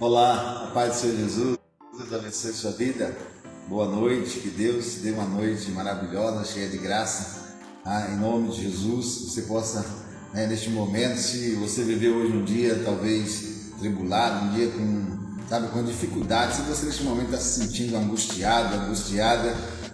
Olá, a paz do Senhor Jesus, Deus abençoe sua vida, boa noite, que Deus te dê uma noite maravilhosa, cheia de graça, em nome de Jesus, você possa, neste momento, se você viveu hoje um dia talvez tribulado, um dia com dificuldade, se você neste momento está se sentindo angustiada,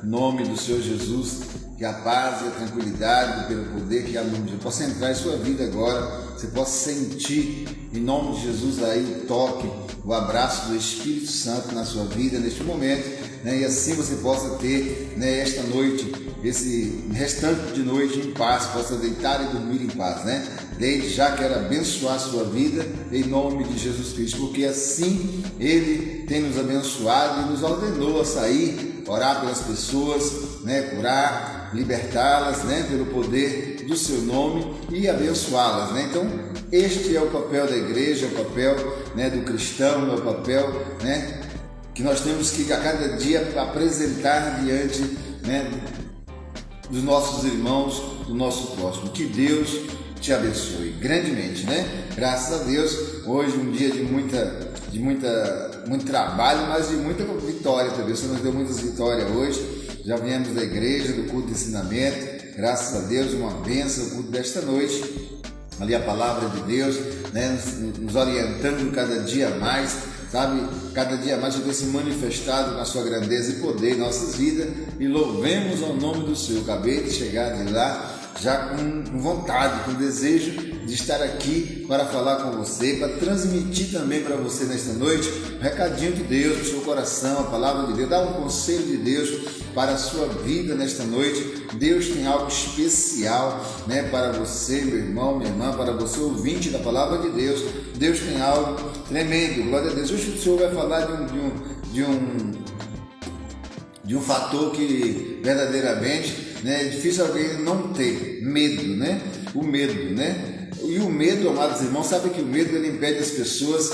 em nome do Senhor Jesus, que a paz e a tranquilidade pelo poder que há no nome de Jesus possa entrar em sua vida agora, você possa sentir em nome de Jesus aí o toque, o abraço do Espírito Santo na sua vida neste momento, e assim você possa ter esta noite, esse restante de noite em paz, possa deitar e dormir em paz, Desde já quero abençoar a sua vida em nome de Jesus Cristo, porque assim Ele tem nos abençoado e nos ordenou a sair, orar pelas pessoas, curar, libertá-las, pelo poder do seu nome e abençoá-las, Então, este é o papel da igreja, o papel do cristão, é o papel que nós temos que a cada dia apresentar diante dos nossos irmãos, do nosso próximo. Que Deus te abençoe grandemente, Graças a Deus, hoje um dia de muito trabalho, mas de muita vitória também. O Senhor nos deu muitas vitórias hoje. Já viemos da igreja, do culto de ensinamento. Graças a Deus, uma bênção o culto desta noite. Ali a palavra de Deus, nos orientando cada dia mais, cada dia mais Deus se manifestado na sua grandeza e poder em nossas vidas, e louvemos ao nome do Senhor. Acabei de chegar de lá, já com vontade, com desejo de estar aqui para falar com você, para transmitir também para você nesta noite um recadinho de Deus no seu coração, a palavra de Deus, dar um conselho de Deus para a sua vida nesta noite. Deus tem algo especial, para você, meu irmão, minha irmã, para você, ouvinte da palavra de Deus. Deus tem algo tremendo, glória a Deus. Hoje o Senhor vai falar de um fator que verdadeiramente é difícil alguém não ter medo, o medo, E o medo, amados irmãos, sabe que o medo ele impede as pessoas,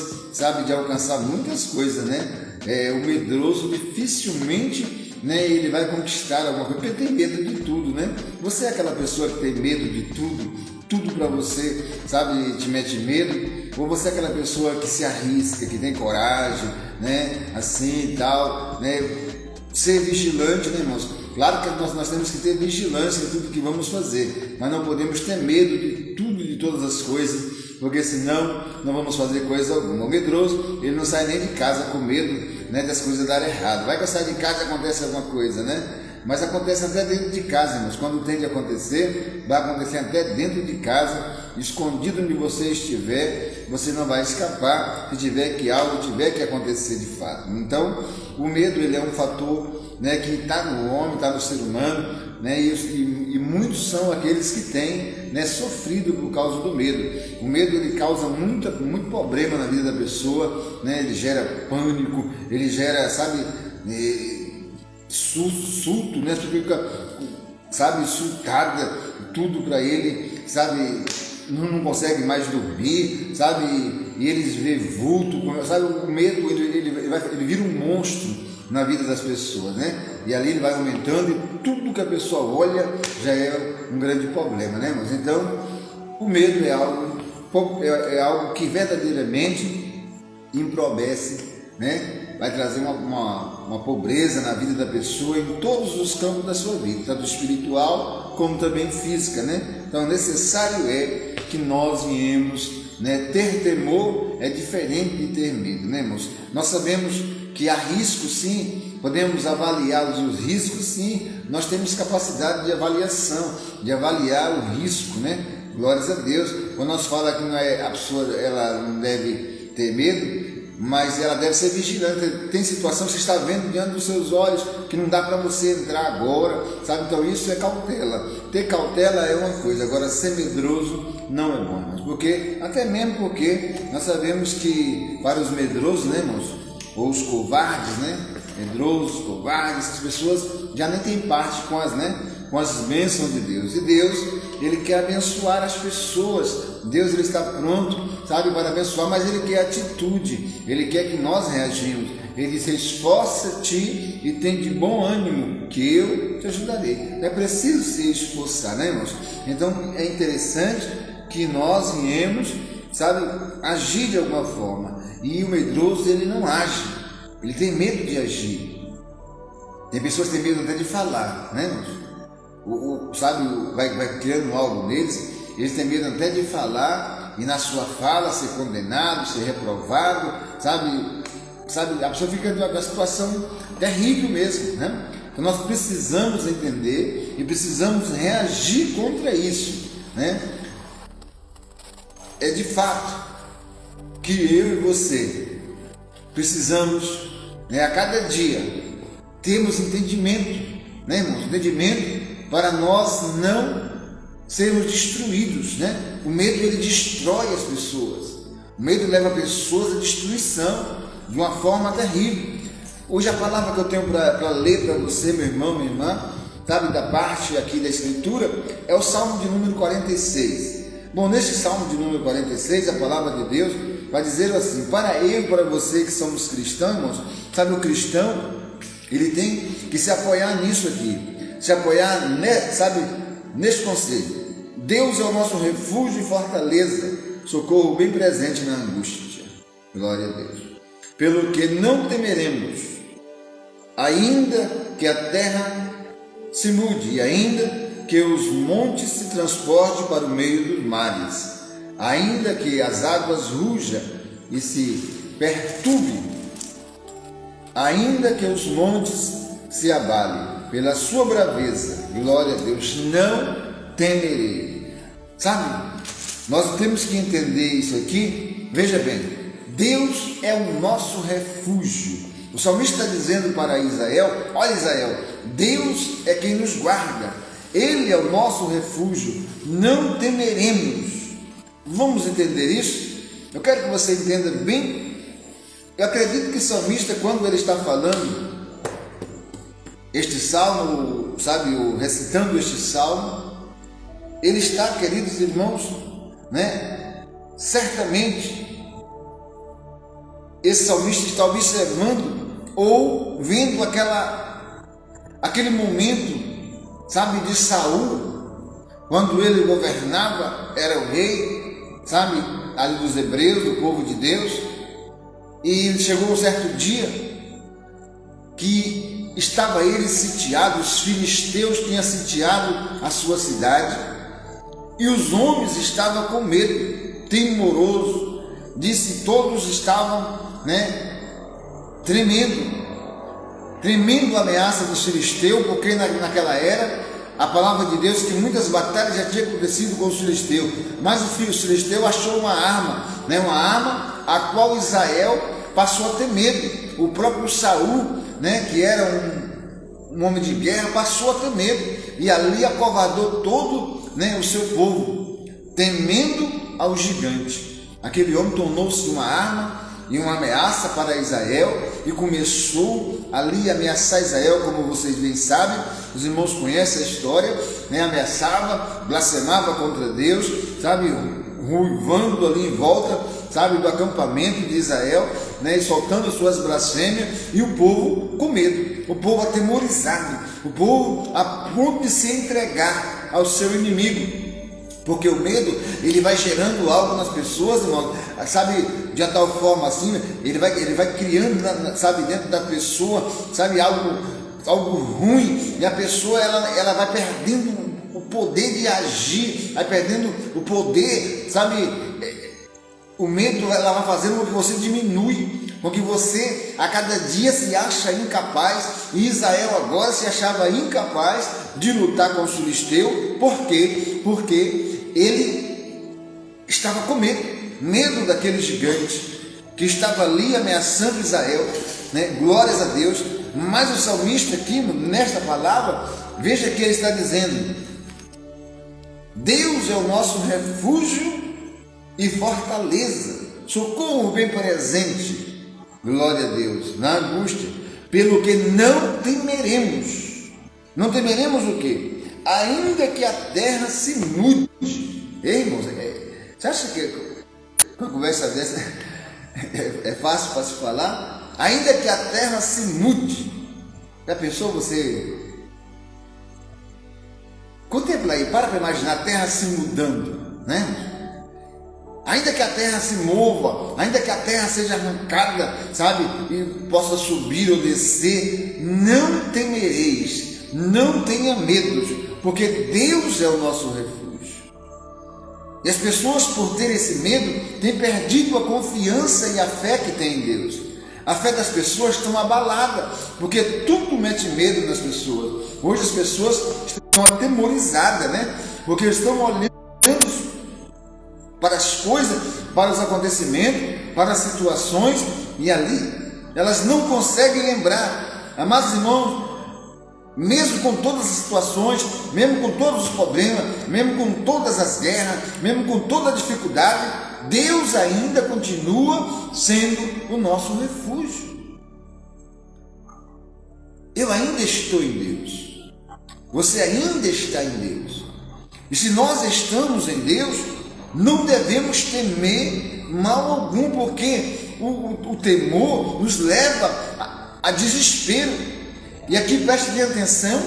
de alcançar muitas coisas, O medroso dificilmente ele vai conquistar alguma coisa, porque tem medo de tudo, Você é aquela pessoa que tem medo de tudo para você, te mete medo, ou você é aquela pessoa que se arrisca, que tem coragem, assim e tal, Ser vigilante, irmãos? Claro que nós temos que ter vigilância em tudo que vamos fazer, mas não podemos ter medo de tudo, de todas as coisas, porque senão não vamos fazer coisa alguma. O medroso, ele não sai nem de casa com medo, das coisas darem errado. Vai que eu saio de casa e acontece alguma coisa, Mas acontece até dentro de casa, irmãos. Quando tem de acontecer, vai acontecer até dentro de casa, escondido onde você estiver, você não vai escapar se algo tiver que acontecer de fato. Então, o medo ele é um fator que está no homem, está no ser humano, e muitos são aqueles que têm sofrido por causa do medo. O medo ele causa muito problema na vida da pessoa, ele gera pânico, ele gera, surto, você fica, surtada, tudo para ele, não consegue mais dormir, e eles vê vulto, o medo ele vira um monstro na vida das pessoas, E ali ele vai aumentando e tudo que a pessoa olha já é um grande problema, Mas então o medo é algo que verdadeiramente empobrece, Vai trazer uma pobreza na vida da pessoa em todos os campos da sua vida, tanto espiritual como também física, Então necessário é que nós viemos, ter temor é diferente de ter medo, irmãos? Nós sabemos que há riscos, sim, podemos avaliar os riscos, sim, nós temos capacidade de avaliação, de avaliar o risco, Glórias a Deus. Quando nós falamos que a pessoa ela não deve ter medo, mas ela deve ser vigilante. Tem situação que você está vendo diante dos seus olhos que não dá para você entrar agora, Então isso é cautela. Ter cautela é uma coisa, agora ser medroso não é bom, irmãos. Até mesmo porque nós sabemos que para os medrosos, irmãos, ou os covardes, medrosos, covardes, essas pessoas já nem têm parte com as bênçãos de Deus. E Deus, Ele quer abençoar as pessoas. Deus ele está pronto, para abençoar, mas Ele quer atitude. Ele quer que nós reagimos. Ele diz: esforça-te e tem de bom ânimo, que eu te ajudarei. É preciso se esforçar, irmãos? Então é interessante que nós viemos, agir de alguma forma. E o medroso, ele não age, ele tem medo de agir. Tem pessoas que têm medo até de falar, né? Vai criando algo neles, eles têm medo até de falar e na sua fala ser condenado, ser reprovado, sabe? A pessoa fica numa situação terrível mesmo, né? Então nós precisamos entender e precisamos reagir contra isso, né? É de fato que eu e você precisamos, né, a cada dia termos entendimento, né, irmãos? Entendimento para nós não sermos destruídos, né? O medo, ele destrói as pessoas. O medo leva pessoas à destruição de uma forma terrível. Hoje a palavra que eu tenho para ler para você, meu irmão, minha irmã, sabe, da parte aqui da Escritura, é o Salmo de número 46. Bom, neste Salmo de número 46, a palavra de Deus vai dizer assim: para eu e para você que somos cristãos, irmãos, sabe, o cristão, ele tem que se apoiar nisso aqui, se apoiar, sabe, neste conselho. Deus é o nosso refúgio e fortaleza, socorro bem presente na angústia. Glória a Deus. Pelo que não temeremos, ainda que a terra se mude, e ainda que os montes se transportem para o meio dos mares, ainda que as águas rujam e se perturbem, ainda que os montes se abalem, pela sua braveza, glória a Deus, não temerei. Sabe, nós temos que entender isso aqui. Veja bem, Deus é o nosso refúgio. O salmista está dizendo para Israel: olha, Israel, Deus é quem nos guarda, Ele é o nosso refúgio, não temeremos. Vamos entender isso? Eu quero que você entenda bem. Eu acredito que o salmista, quando ele está falando este salmo, sabe, recitando este salmo, ele está, queridos irmãos, né, certamente esse salmista está observando ou vendo aquele momento, sabe, de Saul, quando ele governava, era o rei, sabe, ali dos hebreus, do povo de Deus, e chegou um certo dia que estava ele sitiado, os filisteus tinham sitiado a sua cidade, e os homens estavam com medo, temoroso, disse, todos estavam, né, tremendo a ameaça dos filisteus, porque naquela era, a palavra de Deus, que muitas batalhas já tinham acontecido com os filisteus, mas o filisteu achou uma arma, né, uma arma a qual Israel passou a ter medo. O próprio Saul, né, que era um homem de guerra, passou a ter medo, e ali acovardou todo, né, o seu povo, temendo ao gigante. Aquele homem tornou-se uma arma e uma ameaça para Israel, e começou ali a ameaçar Israel, como vocês bem sabem, os irmãos conhecem a história, né? Ameaçava, blasfemava contra Deus, sabe, ruivando ali em volta, sabe, do acampamento de Israel, né? E soltando suas blasfêmias, e o povo com medo, o povo atemorizado, o povo a ponto de se entregar ao seu inimigo. Porque o medo, ele vai gerando algo nas pessoas, irmão, sabe, de tal forma assim, ele vai criando, sabe, dentro da pessoa, sabe, algo ruim, e a pessoa, ela vai perdendo o poder de agir, vai perdendo o poder, sabe, o medo, ela vai fazendo com que você diminui, com que você a cada dia se acha incapaz, e Israel agora se achava incapaz de lutar com os filisteus. Por quê? Porque ele estava com medo daquele gigante que estava ali ameaçando Israel, né? Glórias a Deus. Mas o salmista aqui, nesta palavra, veja que ele está dizendo: Deus é o nosso refúgio e fortaleza, socorro bem presente, glória a Deus, na angústia, pelo que não temeremos. Não temeremos o quê? Ainda que a terra se mude. Ei, irmãos, você acha que uma conversa dessa é fácil para se falar? Ainda que a terra se mude. Já pensou você? Contempla aí, para imaginar a terra se mudando, né? ainda que a terra se mova, ainda que a terra seja arrancada, sabe, e possa subir ou descer, não temereis, não tenha medo, porque Deus é o nosso refúgio. E as pessoas, por ter esse medo, têm perdido a confiança e a fé que têm em Deus. A fé das pessoas está abalada, porque tudo mete medo nas pessoas. Hoje as pessoas estão atemorizadas, né? Porque estão olhando para as coisas, para os acontecimentos, para as situações, e ali elas não conseguem lembrar. Amados irmãos, mesmo com todas as situações, mesmo com todos os problemas, mesmo com todas as guerras, mesmo com toda a dificuldade, Deus ainda continua sendo o nosso refúgio. Eu ainda estou em Deus. Você ainda está em Deus. E se nós estamos em Deus, não devemos temer mal algum, porque o temor nos leva a desespero. E aqui preste bem atenção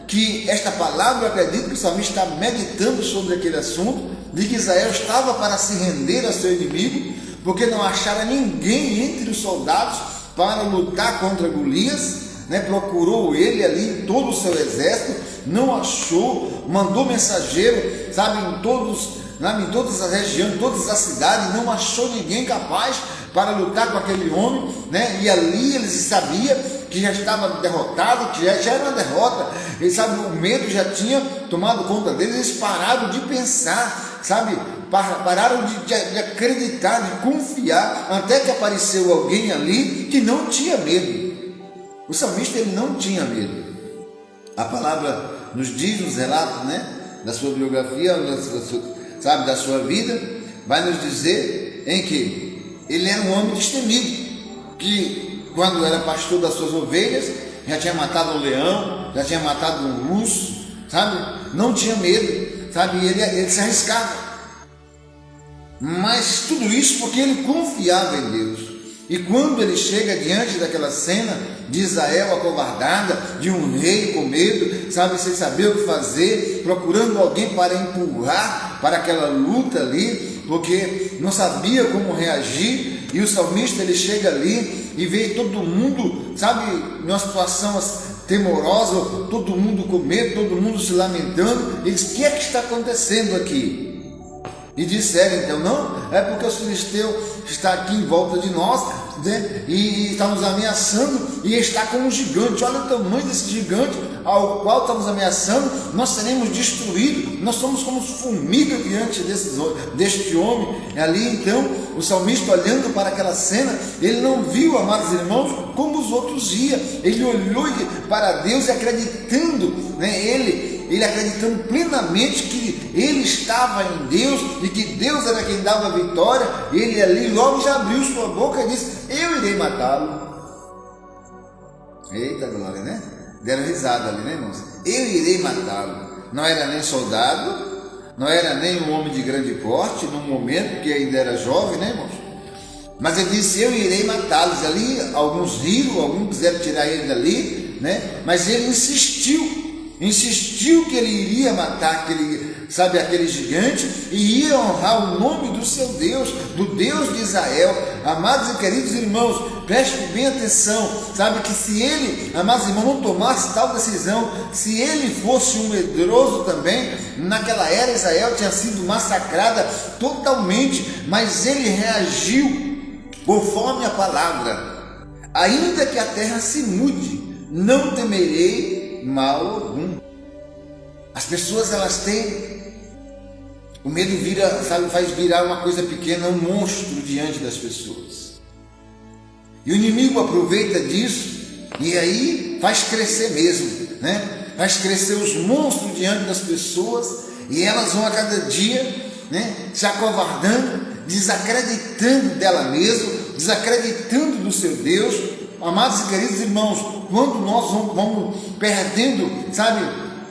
que esta palavra, eu acredito que o salmista está meditando sobre aquele assunto, de que Israel estava para se render a seu inimigo, porque não achara ninguém entre os soldados para lutar contra Golias, né? Procurou ele ali em todo o seu exército, não achou, mandou mensageiro, sabe, em todas as regiões, todas as cidades, não achou ninguém capaz para lutar com aquele homem, né? E ali eles sabiam que já estava derrotado, que já era uma derrota. Eles sabem, o medo já tinha tomado conta deles. Eles pararam de pensar, sabe? Pararam de acreditar, de confiar, até que apareceu alguém ali que não tinha medo. O salmista, ele não tinha medo. A palavra nos diz, nos relata, né, da sua biografia, sabe, da sua vida, vai nos dizer em que ele era um homem destemido, que quando era pastor das suas ovelhas, já tinha matado um leão, já tinha matado um urso, sabe? Não tinha medo, sabe? Ele se arriscava. Mas tudo isso porque ele confiava em Deus. E quando ele chega diante daquela cena de Israel acovardada, de um rei com medo, sabe, sem saber o que fazer, procurando alguém para empurrar para aquela luta ali, porque não sabia como reagir, e o salmista, ele chega ali e vê todo mundo, sabe, numa situação temorosa, todo mundo com medo, todo mundo se lamentando. Ele diz: o que é que está acontecendo aqui? E disseram então: não, é porque os filisteus estão aqui em volta de nós, né, e está nos ameaçando, e está como um gigante. Olha o tamanho desse gigante ao qual estamos ameaçando, nós seremos destruídos, nós somos como formigas diante deste homem ali. Então o salmista, olhando para aquela cena, ele não viu, amados irmãos, como os outros iam. Ele olhou para Deus e acreditando, né, ele acreditando plenamente que ele estava em Deus e que Deus era quem dava a vitória. Ele ali logo já abriu sua boca e disse: eu irei matá-lo. Eita glória, né? Deram risada ali, né, irmãos? Eu irei matá-lo. Não era nem soldado, não era nem um homem de grande porte no momento, que ainda era jovem, né, irmãos? Mas ele disse: eu irei matá-los. Ali alguns riram, alguns quiseram tirar ele dali, né? Mas ele insistiu que ele iria matar aquele gigante e ia honrar o nome do seu Deus, do Deus de Israel. Amados e queridos irmãos, preste bem atenção, sabe, que se ele, amados irmãos, não tomasse tal decisão, se ele fosse um medroso também, naquela era Israel tinha sido massacrada totalmente, mas ele reagiu conforme a palavra: ainda que a terra se mude, não temerei mal algum. As pessoas, elas têm o medo, faz virar uma coisa pequena, um monstro diante das pessoas. E o inimigo aproveita disso e aí faz crescer mesmo, né? Faz crescer os monstros diante das pessoas, e elas vão a cada dia, né, se acovardando, desacreditando dela mesma, desacreditando do seu Deus. Amados e queridos irmãos, quando nós vamos perdendo, sabe,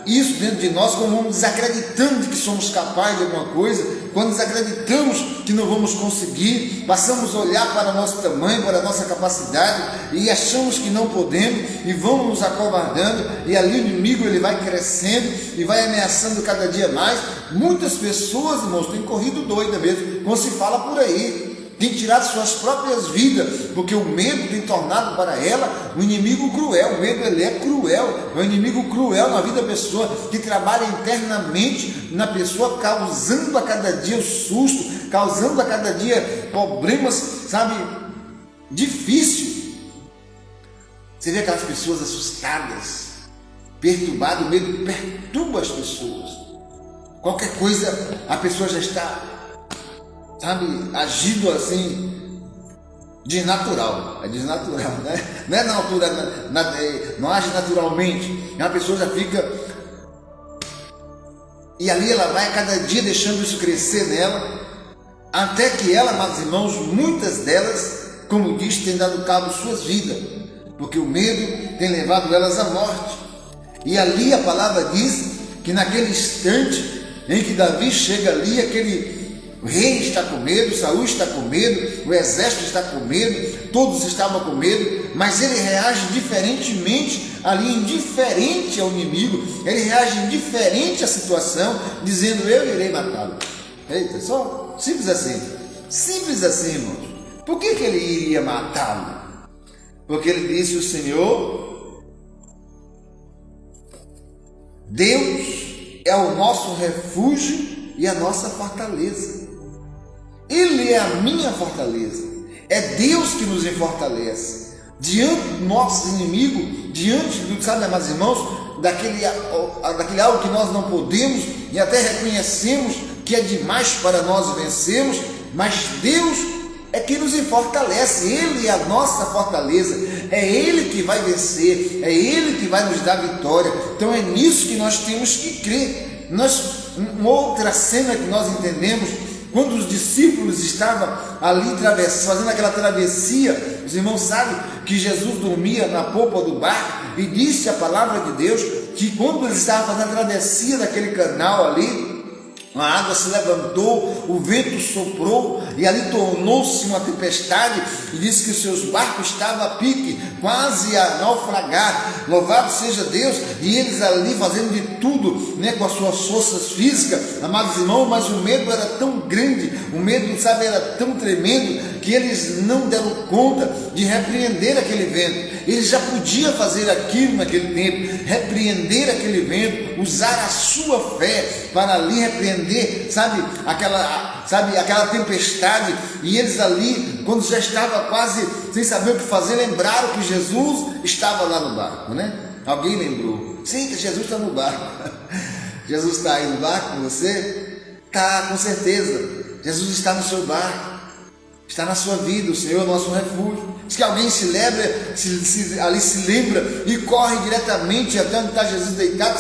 isso dentro de nós, quando vamos desacreditando de que somos capazes de alguma coisa, quando desacreditamos que não vamos conseguir, passamos a olhar para o nosso tamanho, para a nossa capacidade e achamos que não podemos e vamos nos acovardando, e ali o inimigo ele vai crescendo e vai ameaçando cada dia mais. Muitas pessoas, irmãos, têm corrido doida mesmo, como se fala por aí, tem tirado suas próprias vidas, porque o medo tem tornado para ela um inimigo cruel. O medo ele é cruel, é um inimigo cruel na vida da pessoa, que trabalha internamente na pessoa, causando a cada dia o susto, causando a cada dia problemas, sabe, difícil. Você vê aquelas pessoas assustadas, perturbadas, o medo perturba as pessoas. Qualquer coisa a pessoa já está, sabe, agindo assim, desnatural, é desnatural, né? Não é na altura, não age naturalmente, a pessoa já fica, e ali ela vai a cada dia deixando isso crescer nela, até que ela, meus irmãos, muitas delas, como diz, tem dado cabo de suas vidas, porque o medo tem levado elas à morte. E ali a palavra diz que naquele instante em que Davi chega ali, o rei está com medo, Saul está com medo, o exército está com medo, todos estavam com medo, mas ele reage diferentemente ali, indiferente ao inimigo, ele reage indiferente à situação, dizendo: eu irei matá-lo. Eita, só simples assim, irmãos. Por que ele iria matá-lo? Porque ele disse: o Senhor, Deus é o nosso refúgio e a nossa fortaleza. Ele é a minha fortaleza. É Deus que nos fortalece diante do nosso inimigo, diante do, sabe, meus irmãos, daquele algo que nós não podemos e até reconhecemos que é demais para nós vencermos, mas Deus é que nos fortalece. Ele é a nossa fortaleza, é Ele que vai vencer, é Ele que vai nos dar vitória. Então é nisso que nós temos que crer. Uma outra cena que nós entendemos, quando os discípulos estavam ali fazendo aquela travessia, os irmãos sabem que Jesus dormia na popa do barco, e disse a palavra de Deus que quando eles estavam fazendo a travessia daquele canal ali, a água se levantou, o vento soprou e ali tornou-se uma tempestade, e disse que os seus barcos estavam a pique, quase a naufragar. Louvado seja Deus! E eles ali fazendo de tudo, né, com as suas forças físicas, amados irmãos, mas o medo era tão grande, o medo, sabe, era tão tremendo, que eles não deram conta de repreender aquele vento. Eles já podiam fazer aquilo naquele tempo, repreender aquele vento, usar a sua fé para ali repreender, sabe, aquela tempestade. E eles ali, quando já estava quase sem saber o que fazer, lembraram que Jesus estava lá no barco, né? Alguém lembrou? Sim, Jesus está no barco. Jesus está aí no barco com você? Está, com certeza. Jesus está no seu barco, está na sua vida. O Senhor é o nosso refúgio. Diz que alguém se lembra, ali se lembra e corre diretamente até onde está Jesus deitado.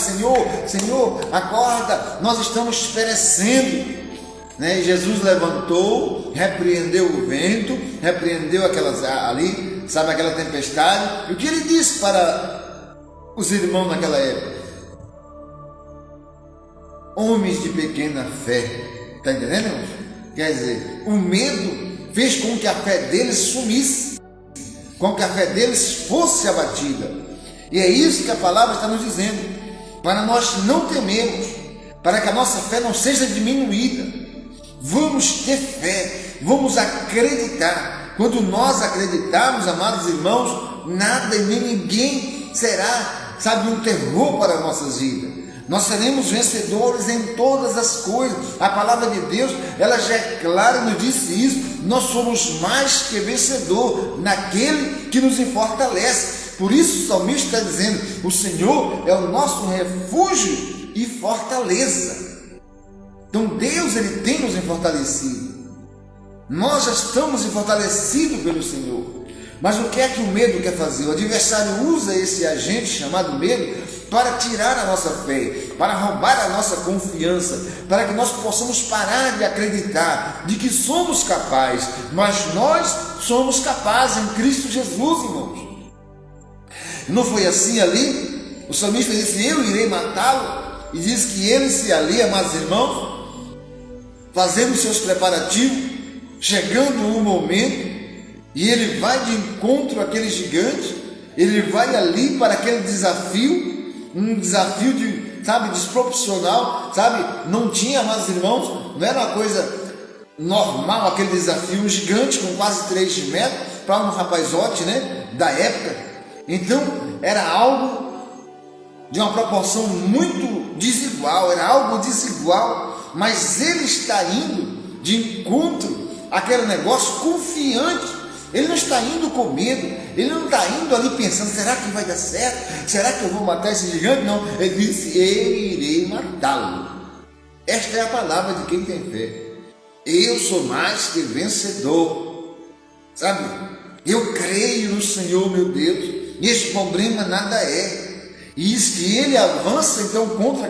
Senhor, acorda, nós estamos perecendo, né? E Jesus levantou, repreendeu o vento, repreendeu aquela tempestade. E o que ele disse para os irmãos naquela época? Homens de pequena fé. Está entendendo, irmãos? Quer dizer, o medo fez com que a fé deles sumisse, com que a fé deles fosse abatida. E é isso que a palavra está nos dizendo, para nós não temermos, para que a nossa fé não seja diminuída. Vamos ter fé, vamos acreditar. Quando nós acreditarmos, amados irmãos, nada e nem ninguém será, sabe, um terror para as nossas vidas. Nós seremos vencedores em todas as coisas. A palavra de Deus, ela já é clara, nos disse isso. Nós somos mais que vencedor naquele que nos fortalece. Por isso o salmista está dizendo: o Senhor é o nosso refúgio e fortaleza. Então Deus, ele tem nos fortalecido. Nós já estamos fortalecidos pelo Senhor. Mas o que é que o medo quer fazer? O adversário usa esse agente chamado medo para tirar a nossa fé, para roubar a nossa confiança, para que nós possamos parar de acreditar de que somos capazes. Mas nós somos capazes em Cristo Jesus, irmãos. Não foi assim ali o salmista disse: eu irei matá-lo, e diz que ele se alia, amados irmãos, fazendo seus preparativos, chegando um momento, e ele vai de encontro àquele gigante, ele vai ali para aquele desafio, um desafio desproporcional, não tinha, amados irmãos, não era uma coisa normal aquele desafio, um gigante com quase 3 metros, para um rapazote, da época. Então, era algo de uma proporção muito desigual, mas ele está indo de encontro àquele negócio confiante. Ele não está indo com medo, ele não está indo ali pensando: será que vai dar certo? Será que eu vou matar esse gigante? Não, ele disse: eu irei matá-lo. Esta é a palavra de quem tem fé. Eu sou mais que vencedor, eu creio no Senhor, meu Deus, e este problema nada é. E diz que ele avança então contra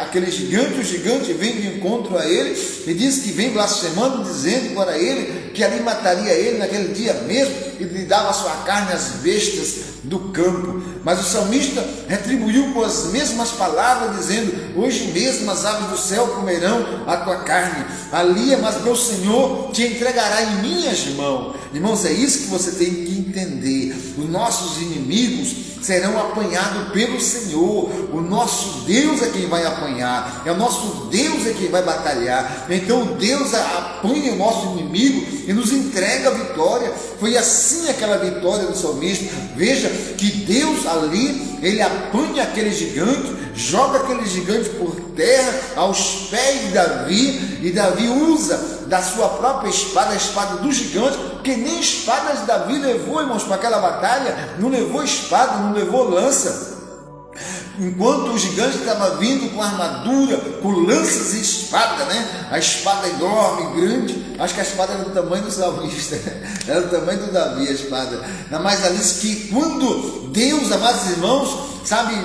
aquele gigante, o gigante vem de encontro a ele, e diz que vem blasfemando, dizendo para ele que ali mataria ele naquele dia mesmo, e lhe dava sua carne às bestas do campo. Mas o salmista retribuiu com as mesmas palavras, dizendo: hoje mesmo as aves do céu comerão a tua carne, ali, mas meu Senhor te entregará em minhas mãos. Irmãos, é isso que você tem que entender. Os nossos inimigos serão apanhados pelo Senhor. O nosso Deus é quem vai apanhar, é o nosso Deus é quem vai batalhar. Então Deus apanha o nosso inimigo e nos entrega a vitória. Foi assim aquela vitória do salmista. Veja que Deus ali, ele apanha aquele gigante, joga aquele gigante por terra aos pés de Davi, e Davi usa da sua própria espada, a espada do gigante, porque nem espadas Davi levou, irmãos, para aquela batalha. Não levou espada, não levou lança. Enquanto o gigante estava vindo com armadura, com lanças e espada, a espada enorme, grande. Acho que a espada era do tamanho do salmista, era do tamanho do Davi a espada. Mas ali diz que quando Deus, amados irmãos,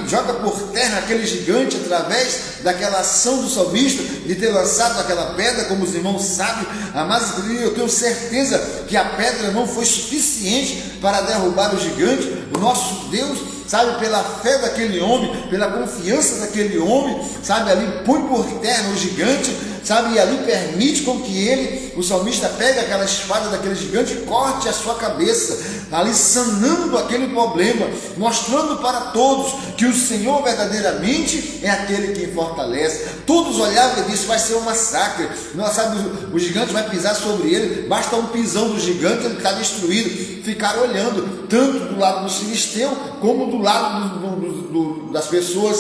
joga por terra aquele gigante, através daquela ação do salmista, de ter lançado aquela pedra, como os irmãos sabem, mas eu tenho certeza que a pedra não foi suficiente para derrubar o gigante. O nosso Deus, pela fé daquele homem, pela confiança daquele homem, ali põe por terra o gigante, e ali permite com que ele, o salmista, pegue aquela espada daquele gigante e corte a sua cabeça, ali sanando aquele problema, mostrando para todos que o Senhor verdadeiramente é aquele que fortalece. Todos olhavam e disseram: vai ser um massacre, o gigante vai pisar sobre ele, basta um pisão do gigante, ele está destruído. Ficaram olhando, tanto do lado do filisteu, como do lado das pessoas,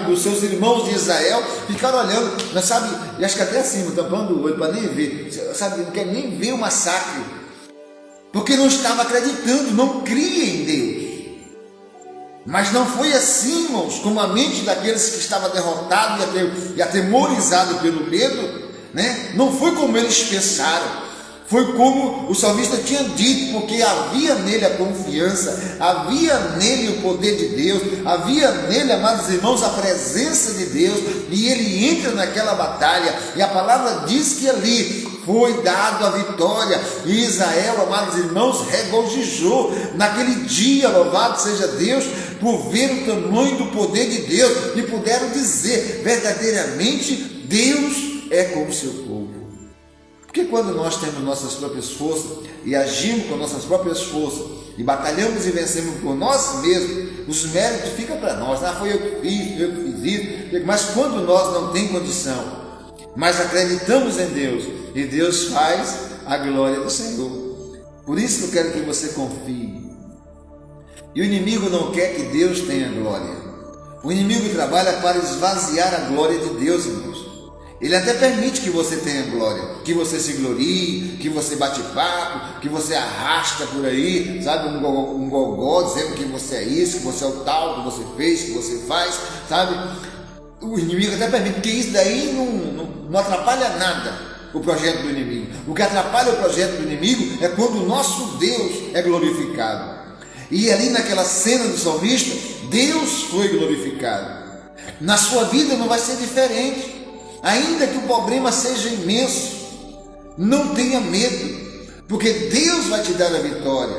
dos seus irmãos de Israel. Ficaram olhando, e acho que até assim, tampando o olho para nem ver, não quer nem ver o massacre, porque não estava acreditando, não cria em Deus. Mas não foi assim, irmãos, como a mente daqueles que estavam derrotados e atemorizados pelo medo, não foi como eles pensaram. Foi como o salmista tinha dito, porque havia nele a confiança, havia nele o poder de Deus, havia nele, amados irmãos, a presença de Deus, e ele entra naquela batalha, e a palavra diz que ali foi dado a vitória, e Israel, amados irmãos, regozijou naquele dia. Louvado seja Deus por ver o tamanho do poder de Deus, e puderam dizer: verdadeiramente Deus é com o seu povo. Porque quando nós temos nossas próprias forças e agimos com nossas próprias forças e batalhamos e vencemos por nós mesmos, os méritos ficam para nós. Foi eu que fiz isso. Mas quando nós não temos condição, mas acreditamos em Deus, e Deus faz a glória do Senhor. Por isso que eu quero que você confie. E o inimigo não quer que Deus tenha glória. O inimigo trabalha para esvaziar a glória de Deus, irmãos. Ele até permite que você tenha glória, que você se glorie, que você bate papo, que você arrasta por aí, um gogó dizendo que você é isso, que você é o tal, que você fez, que você faz, O inimigo até permite, porque isso daí não atrapalha nada o projeto do inimigo. O que atrapalha o projeto do inimigo é quando o nosso Deus é glorificado. E ali naquela cena do salmista, Deus foi glorificado. Na sua vida não vai ser diferente. Ainda que o problema seja imenso, não tenha medo, porque Deus vai te dar a vitória.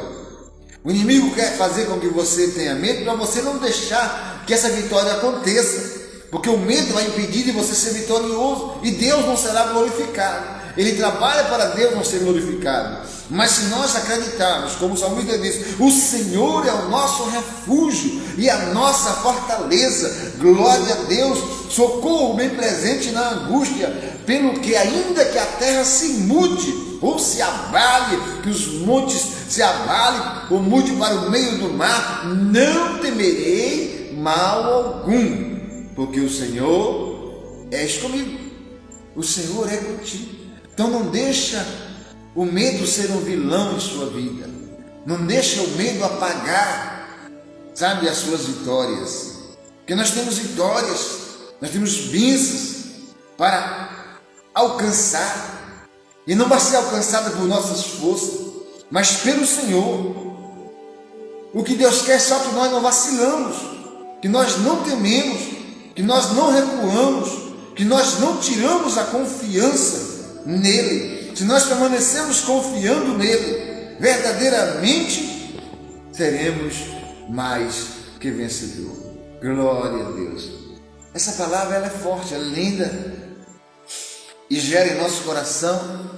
O inimigo quer fazer com que você tenha medo para você não deixar que essa vitória aconteça. Porque o medo vai impedir de você ser vitorioso e Deus não será glorificado. Ele trabalha para Deus não ser glorificado. Mas se nós acreditarmos, como o salmista diz, o Senhor é o nosso refúgio e a nossa fortaleza, glória a Deus, socorro bem presente na angústia, pelo que ainda que a terra se mude ou se abale, que os montes se abalem ou mude para o meio do mar, não temerei mal algum, porque o Senhor és comigo, o Senhor é contigo. Então não deixa o medo ser um vilão em sua vida, não deixa o medo apagar, sabe, as suas vitórias, porque nós temos vitórias, nós temos bênçãos para alcançar, e não vai ser alcançada por nossas forças, mas pelo Senhor. O que Deus quer é só que nós não vacilamos, que nós não tememos, que nós não recuamos, que nós não tiramos a confiança nele. Se nós permanecemos confiando nele, verdadeiramente seremos mais que vencedor. Glória a Deus. Essa palavra ela é forte, ela é linda e gera em nosso coração,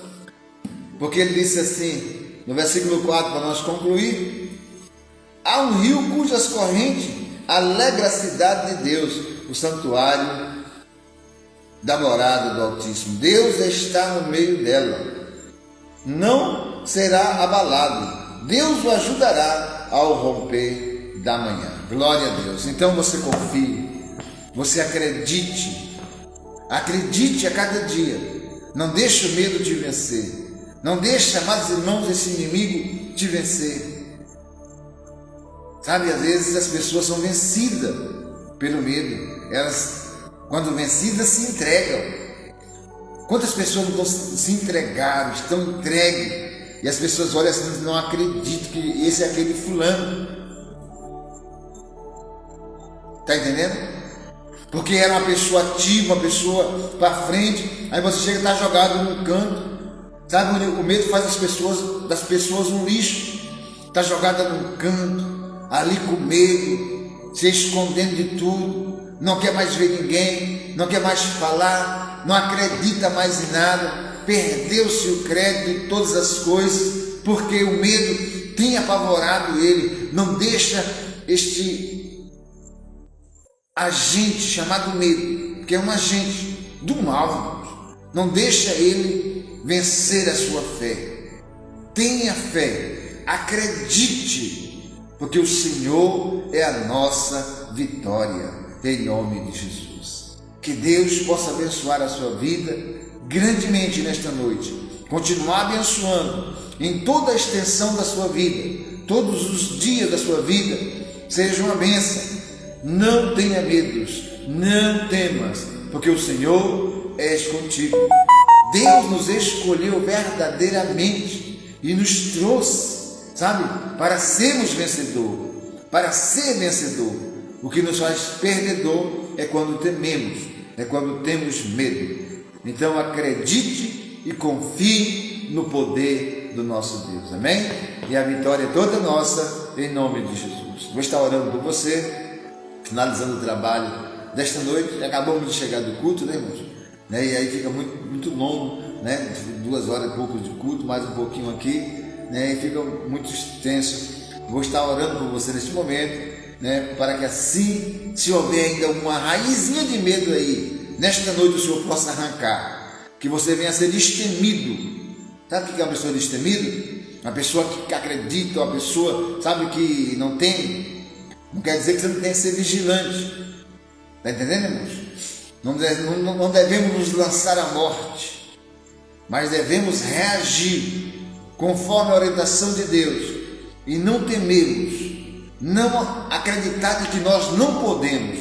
porque ele disse assim, no versículo 4, para nós concluir: há um rio cujas correntes alegra a cidade de Deus, o santuário da morada do Altíssimo. Deus está no meio dela, não será abalado. Deus o ajudará ao romper da manhã. Glória a Deus. Então você confie, você acredite a cada dia. Não deixe o medo te vencer. Não deixe, amados irmãos, esse inimigo te vencer. Sabe, às vezes as pessoas são vencidas pelo medo. Elas, quando vencidas, se entregam. Quantas pessoas não se entregaram, estão entregues, e as pessoas olham assim, não acreditam que esse é aquele fulano. Está entendendo? Porque era uma pessoa ativa, uma pessoa para frente, aí você chega e está jogado num canto. Sabe, o medo faz das pessoas um lixo. Está jogada num canto, ali com medo, se escondendo de tudo, não quer mais ver ninguém, não quer mais falar, não acredita mais em nada, perdeu-se o crédito em todas as coisas, porque o medo tem apavorado ele. Não deixa este agente chamado medo, que é um agente do mal, não deixa ele vencer a sua fé. Tenha fé, acredite, porque o Senhor é a nossa vitória, em nome de Jesus. Que Deus possa abençoar a sua vida grandemente nesta noite, continuar abençoando em toda a extensão da sua vida, todos os dias da sua vida, seja uma bênção. Não tenha medos, não temas, porque o Senhor é contigo. Deus nos escolheu verdadeiramente e nos trouxe, sabe, para sermos vencedor, para ser vencedor. O que nos faz perdedor é quando tememos, é quando temos medo. Então acredite e confie no poder do nosso Deus, amém? E a vitória é toda nossa, em nome de Jesus. Vou estar orando por você, finalizando o trabalho desta noite. Acabamos de chegar do culto, né, irmãos? E aí fica muito longo, né? 2 horas e pouco de culto, mais um pouquinho aqui, né? E fica muito extenso. Vou estar orando por você neste momento, né? Para que assim, se houver ainda uma raizinha de medo aí, nesta noite o Senhor possa arrancar, que você venha a ser destemido. Sabe o que é uma pessoa destemida? Uma pessoa que acredita, uma pessoa, sabe, que não tem. Não quer dizer que você não tem que ser vigilante. Está entendendo, irmãos? Não devemos nos lançar à morte, mas devemos reagir conforme a orientação de Deus e não temermos, não acreditar de que nós não podemos.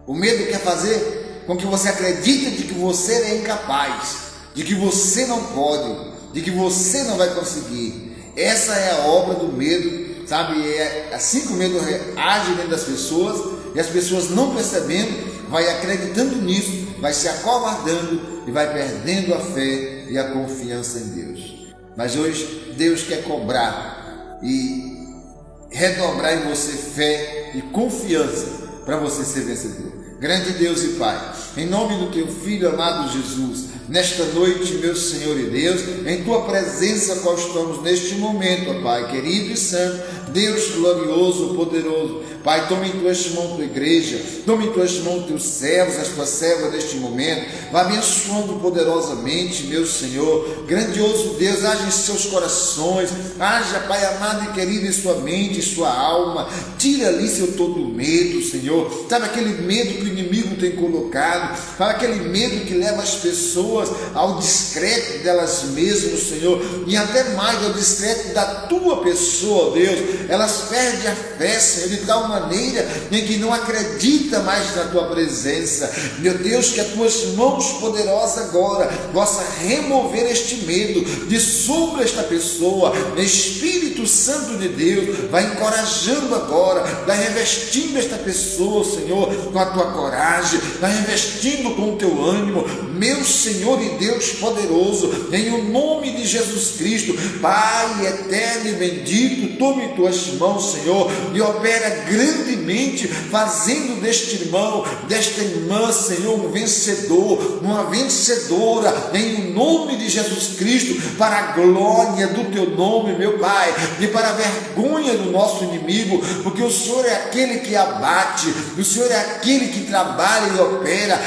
O medo quer fazer com que você acredite de que você é incapaz, de que você não pode, de que você não vai conseguir. Essa é a obra do medo, sabe? É assim que o medo age dentro das pessoas, e as pessoas não percebendo, vai acreditando nisso, vai se acovardando e vai perdendo a fé e a confiança em Deus. Mas hoje Deus quer cobrar e redobrar em você fé e confiança para você ser vencedor. Grande Deus e Pai, em nome do Teu Filho amado Jesus, nesta noite, meu Senhor e Deus, em Tua presença qual estamos neste momento, ó Pai, querido e santo, Deus glorioso, poderoso, Pai, toma em Tuas mãos Tua igreja, toma em Tuas mãos Teus servos, as Tuas servas neste momento, vai abençoando poderosamente, meu Senhor, grandioso Deus, haja em seus corações, haja, Pai amado e querido, em sua mente, em sua alma, tira ali seu todo medo, Senhor, sabe aquele medo que o inimigo tem colocado, sabe aquele medo que leva as pessoas ao descrédito delas mesmas, Senhor, e até mais ao descrédito da Tua pessoa, Deus, elas perdem a fé, Senhor, de tal maneira em que não acredita mais na Tua presença. Meu Deus, que as Tuas mãos poderosas agora possa remover este medo de sobre esta pessoa. Espírito Santo de Deus, vai encorajando agora, vai revestindo esta pessoa, Senhor, com a Tua coragem, vai revestindo com o Teu ânimo, meu Senhor e Deus poderoso, em o nome de Jesus Cristo. Pai eterno e bendito, tome Tuas mãos, Senhor, e opera grandemente, fazendo deste irmão, desta irmã, Senhor, um vencedor, uma vencedora, em o nome de Jesus Cristo, para a glória do Teu nome, meu Pai, e para a vergonha do nosso inimigo, porque o Senhor é aquele que abate, o Senhor é aquele que trabalha e opera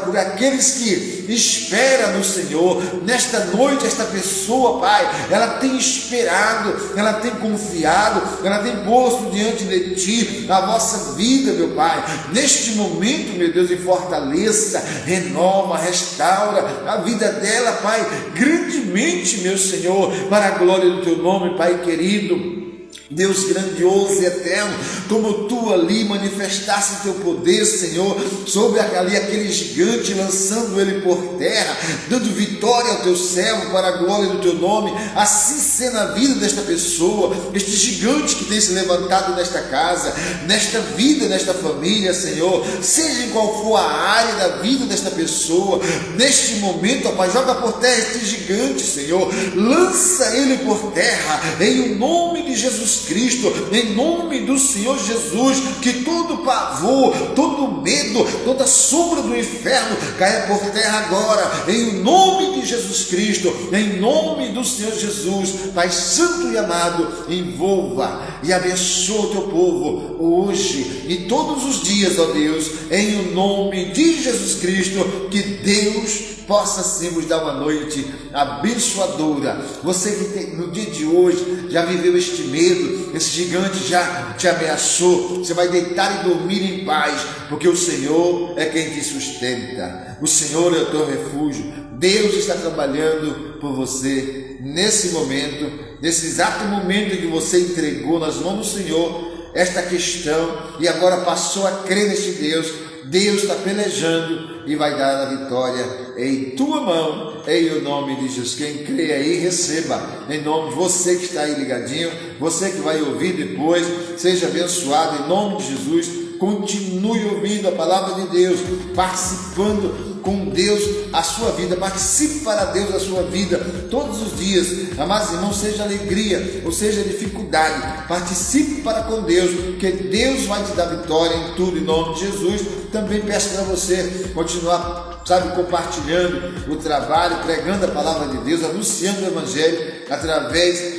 por aqueles que esperam no Senhor. Nesta noite, esta pessoa, Pai, ela tem esperado, ela tem confiado, ela tem posto diante de Ti a vossa vida, meu Pai. Neste momento, meu Deus, e fortaleça, renova, restaura a vida dela, Pai, grandemente, meu Senhor, para a glória do Teu nome, Pai querido. Deus grandioso e eterno, como Tu ali manifestasse Teu poder, Senhor, sobre ali aquele gigante, lançando ele por terra, dando vitória ao Teu servo para a glória do Teu nome, assim seja na vida desta pessoa, este gigante que tem se levantado nesta casa, nesta vida, nesta família, Senhor, seja em qual for a área da vida desta pessoa, neste momento, ó Pai, joga por terra este gigante, Senhor, lança ele por terra, em o nome de Jesus Cristo, em nome do Senhor Jesus, que todo pavor, todo medo, toda sombra do inferno caia por terra agora, em nome de Jesus Cristo, em nome do Senhor Jesus. Pai santo e amado, envolva e abençoa o Teu povo hoje e todos os dias, ó Deus, em o nome de Jesus Cristo, que Deus possa sim vos dar uma noite abençoadora. Você que no dia de hoje já viveu este medo, esse gigante já te ameaçou, você vai deitar e dormir em paz, porque o Senhor é quem te sustenta, o Senhor é o teu refúgio. Deus está trabalhando por você nesse momento, nesse exato momento em que você entregou nas mãos do Senhor esta questão e agora passou a crer neste Deus. Deus está pelejando e vai dar a vitória em tua mão, em o nome de Jesus. Quem crê aí, receba, em nome de você que está aí ligadinho, você que vai ouvir depois, seja abençoado em nome de Jesus. Continue ouvindo a palavra de Deus, participando com Deus a sua vida, participe para Deus a sua vida todos os dias, amados irmãos, seja alegria ou seja dificuldade, participe para com Deus, que Deus vai te dar vitória em tudo, em nome de Jesus. Também peço para você continuar, compartilhando o trabalho, pregando a palavra de Deus, anunciando o Evangelho, através,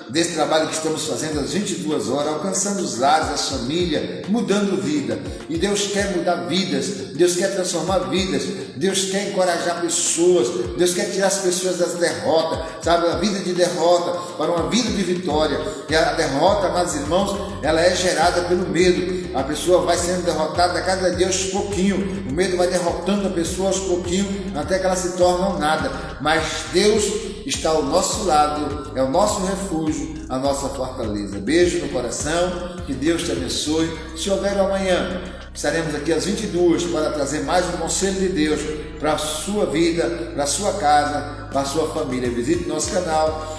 desse trabalho que estamos fazendo às 22 horas, alcançando os lares, as famílias, mudando vida. E Deus quer mudar vidas, Deus quer transformar vidas, Deus quer encorajar pessoas, Deus quer tirar as pessoas das derrotas, a vida de derrota para uma vida de vitória. E a derrota, amados irmãos, ela é gerada pelo medo. A pessoa vai sendo derrotada a cada dia aos pouquinho, o medo vai derrotando a pessoa aos pouquinho, até que ela se torna um nada. Mas Deus está ao nosso lado, é o nosso refúgio, a nossa fortaleza. Beijo no coração, que Deus te abençoe. Se houver amanhã, estaremos aqui às 22 para trazer mais um conselho de Deus para a sua vida, para a sua casa, para a sua família. Visite nosso canal,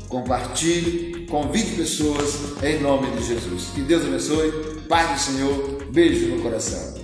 compartilhe, convide pessoas em nome de Jesus. Que Deus abençoe, Pai do Senhor, beijo no coração.